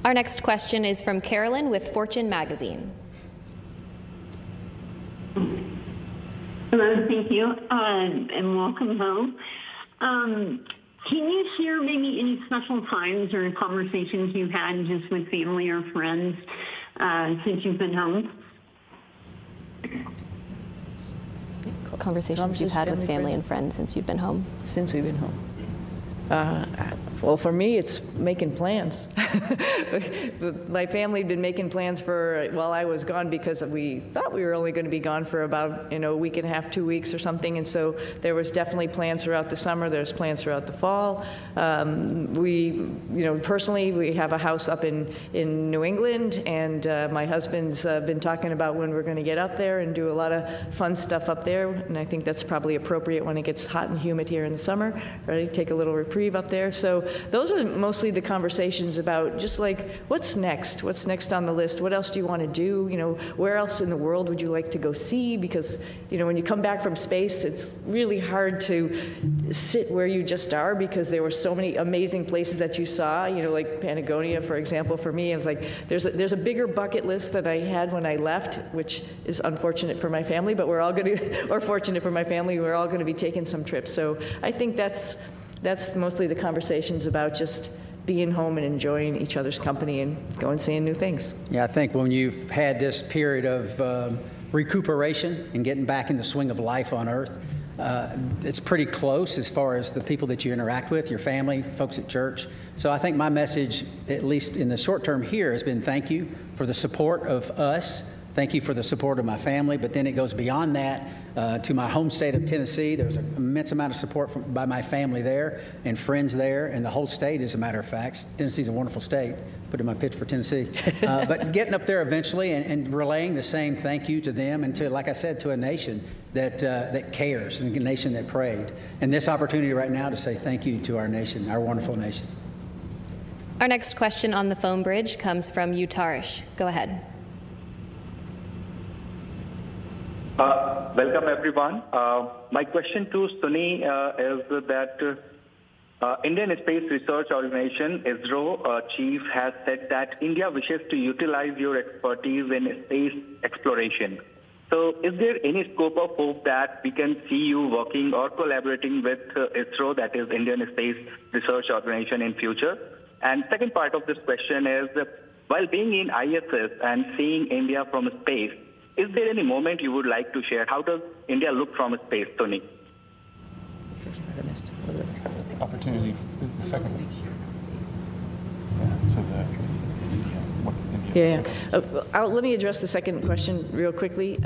Our next question is from Carolyn with Fortune magazine.
Hello, thank you, and welcome home. Can you share maybe any special times or conversations you've had just with family or friends since you've been home?
Conversations you've had with family and friends since you've been home?
Since we've been home. Well, for me, it's making plans. My family had been making plans while I was gone because we thought we were only going to be gone for about a week and a half, 2 weeks or something. And so there was definitely plans throughout the summer. There's plans throughout the fall. Personally, we have a house up in New England, and my husband's been talking about when we're going to get up there and do a lot of fun stuff up there. And I think that's probably appropriate when it gets hot and humid here in the summer. Ready to take a little reprieve up there. So those are mostly the conversations about just like, what's next? What's next on the list? What else do you want to do? Where else in the world would you like to go see? Because, when you come back from space, it's really hard to sit where you just are because there were so many amazing places that you saw, like Patagonia, for example. For me, it was like, there's a bigger bucket list that I had when I left, which is unfortunate for my family, but we're all going to, or fortunate for my family, we're all going to be taking some trips. So I think that's mostly the conversations about just being home and enjoying each other's company and going seeing new things.
Yeah, I think when you've had this period of recuperation and getting back in the swing of life on Earth, it's pretty close as far as the people that you interact with, your family, folks at church. So I think my message, at least in the short term here, has been thank you for the support of us. Thank you for the support of my family, but then it goes beyond that to my home state of Tennessee. There's an immense amount of support by my family there and friends there, and the whole state, as a matter of fact. Tennessee's a wonderful state. Put in my pitch for Tennessee. But getting up there eventually and relaying the same thank you to them and to, like I said, to a nation that cares and a nation that prayed. And this opportunity right now to say thank you to our nation, our wonderful nation.
Our next question on the phone bridge comes from Utarish. Go ahead.
Welcome, everyone. My question to Suni is that Indian Space Research Organization, ISRO, chief has said that India wishes to utilize your expertise in space exploration. So is there any scope of hope that we can see you working or collaborating with ISRO, that is Indian Space Research Organization, in future? And second part of this question is, while being in ISS and seeing India from space, is there any moment you would like to share? How does India look from space, Tony?
Opportunity, the second one.
Let me address the second question real quickly.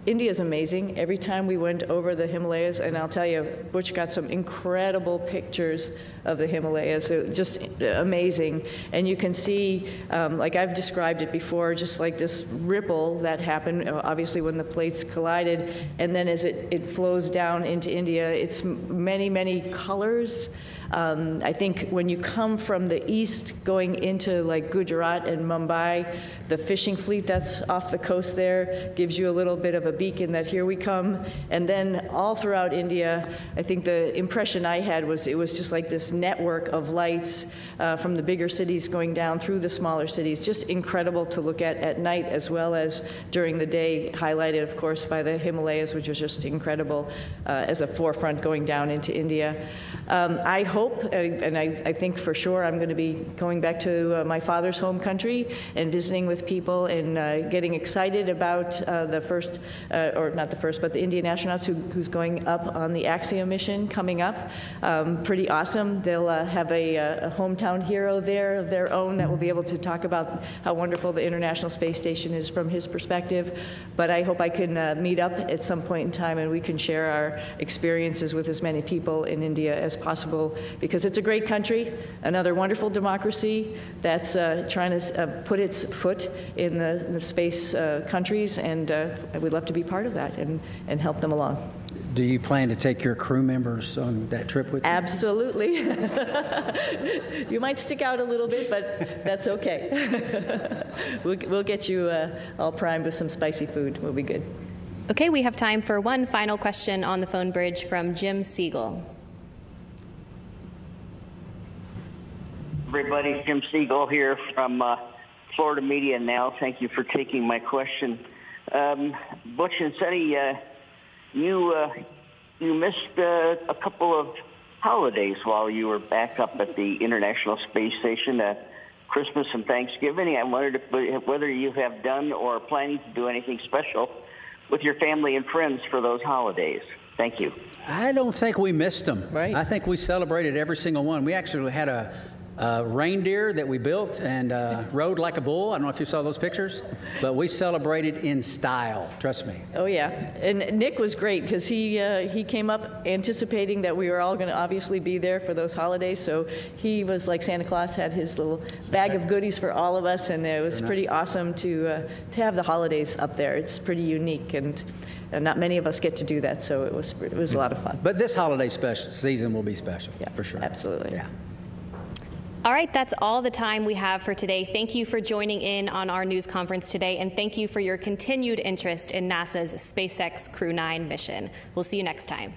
India is amazing. Every time we went over the Himalayas, and I'll tell you, Butch got some incredible pictures of the Himalayas, just amazing. And you can see, like I've described it before, just like this ripple that happened, obviously when the plates collided, and then as it flows down into India, it's many, many colors. I think when you come from the east going into like Gujarat and Mumbai, the fishing fleet that's off the coast there gives you a little bit of a beacon that here we come. And then all throughout India, I think the impression I had was it was just like this network of lights from the bigger cities going down through the smaller cities. Just incredible to look at night as well as during the day, highlighted, of course, by the Himalayas, which was just incredible as a forefront going down into India. I hope, and I think for sure, I'm going to be going back to my father's home country and visiting with people and getting excited about the first, or not the first, but the Indian astronauts who's going up on the Axiom mission coming up. Pretty awesome. They'll have a hometown hero there of their own that will be able to talk about how wonderful the International Space Station is from his perspective. But I hope I can meet up at some point in time and we can share our experiences with as many people in India as possible, because it's a great country, another wonderful democracy that's trying to put its foot in the space countries, and we'd love to be part of that and help them along.
Do you plan to take your crew members on that trip with you?
Absolutely. You might stick out a little bit, but that's okay. We'll get you all primed with some spicy food. We'll be good.
Okay, we have time for one final question on the phone bridge from Jim Siegel.
Everybody, Jim Siegel here from Florida Media Now. Thank you for taking my question. Butch and Suni, you missed a couple of holidays while you were back up at the International Space Station, Christmas and Thanksgiving. I wondered whether you have done or are planning to do anything special with your family and friends for those holidays. Thank you.
I don't think we missed them.
Right.
I think we celebrated every single one. We actually had a reindeer that we built and rode like a bull. I don't know if you saw those pictures, but we celebrated in style, trust me.
Oh, yeah. And Nick was great because he came up anticipating that we were all going to obviously be there for those holidays. So he was like Santa Claus, had his little bag of goodies for all of us, and it was pretty awesome to have the holidays up there. It's pretty unique, and not many of us get to do that, so it was a lot of fun.
But this holiday season will be special, yeah, for sure.
Absolutely.
Yeah.
All right, that's all the time we have for today. Thank you for joining in on our news conference today, and thank you for your continued interest in NASA's SpaceX Crew-9 mission. We'll see you next time.